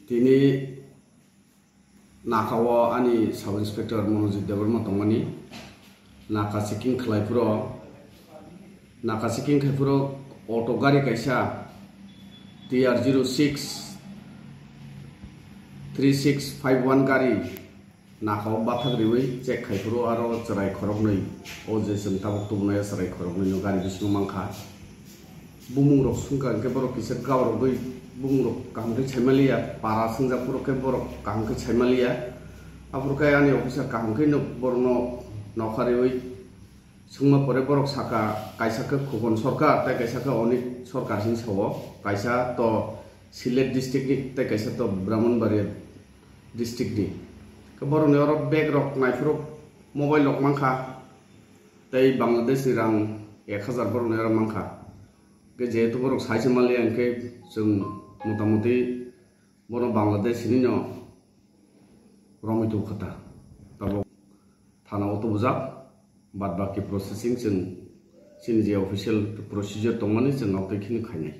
Tini nakawa ani sub inspector Monojit Devarma tongmani naka checking khlaipuro auto gari kaisa TR06 3651 gari nakaw bathak riwi check khaipuro aro charai khoroknoi o je sum tabuk tubnaya charai khoroknoi no gari bising mangkha bumung rok sungka ke borok kisa gawrok doi bumung rok kaham ke chaimalia para sungjak puro ke borok kaham ke chaimalia apur ke ani officer kaham ke no borno nokhariwi sungma pore borok saka kaisa ke khubon sarkar tai kaisa ke onik sarkar sing sawo kaisa to Silet district ni tai kaisa to Brahmanbaria district ni ke borok ni orok bag rok naifuro mobile rok mangkha tai Bangladesh ni rang 1000 borok ni rang mangkha ke jehetu borok saise malia ke जों मोटामोटी बनो बांग्लादेश नि no रमितो खता तब थाना अतो बुजाक बाद बाकी प्रोसेसिंग जों सिनजे ऑफिशियल प्रोसीजर दंमानि जों आवतखिनि खायनाय